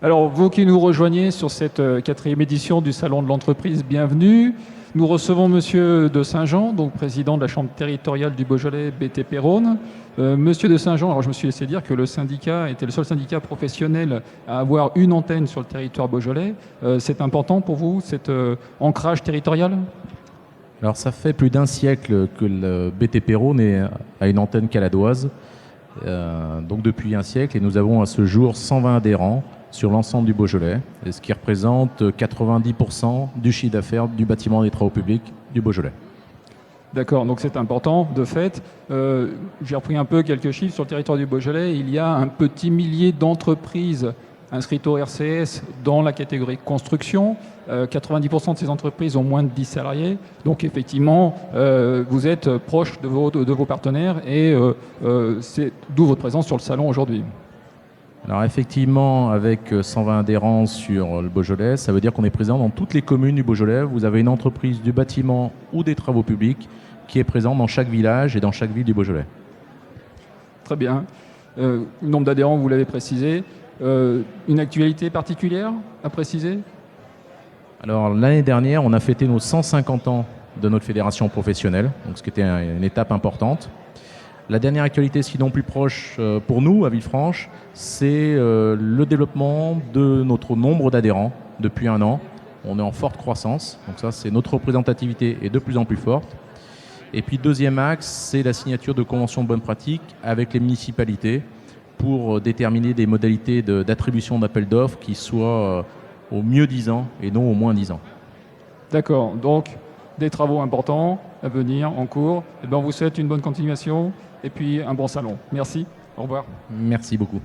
Alors, vous qui nous rejoignez sur cette quatrième édition du Salon de l'entreprise, bienvenue. Nous recevons Monsieur de Saint-Jean, donc président de la Chambre territoriale du Beaujolais, BTP Rhône. Monsieur de Saint-Jean, alors je me suis laissé dire que le syndicat était le seul syndicat professionnel à avoir une antenne sur le territoire beaujolais. C'est important pour vous, cet ancrage territorial ? Alors ça fait plus d'un siècle que le BTP Rhône a une antenne caladoise, donc depuis un siècle, et nous avons à ce jour 120 adhérents sur l'ensemble du Beaujolais, ce qui représente 90% du chiffre d'affaires du bâtiment des travaux publics du Beaujolais. D'accord, donc c'est important, de fait. J'ai repris un peu quelques chiffres sur le territoire du Beaujolais. Il y a un petit millier d'entreprises inscrites au RCS dans la catégorie construction. 90% de ces entreprises ont moins de 10 salariés. Donc effectivement, vous êtes proche de vos partenaires et c'est d'où votre présence sur le salon aujourd'hui. Alors effectivement, avec 120 adhérents sur le Beaujolais, ça veut dire qu'on est présent dans toutes les communes du Beaujolais. Vous avez une entreprise du bâtiment ou des travaux publics qui est présente dans chaque village et dans chaque ville du Beaujolais. Très bien. Le nombre d'adhérents, vous l'avez précisé. Une actualité particulière à préciser ? Alors l'année dernière, on a fêté nos 150 ans de notre fédération professionnelle, donc ce qui était une étape importante. La dernière actualité, sinon plus proche pour nous, à Villefranche, c'est le développement de notre nombre d'adhérents depuis un an. On est en forte croissance, donc ça, c'est notre représentativité est de plus en plus forte. Et puis deuxième axe, c'est la signature de conventions de bonne pratique avec les municipalités pour déterminer des modalités d'attribution d'appels d'offres qui soient au mieux 10 ans et non au moins 10 ans. D'accord, donc des travaux importants à venir en cours. On vous souhaite une bonne continuation et puis un bon salon. Merci, au revoir. Merci beaucoup.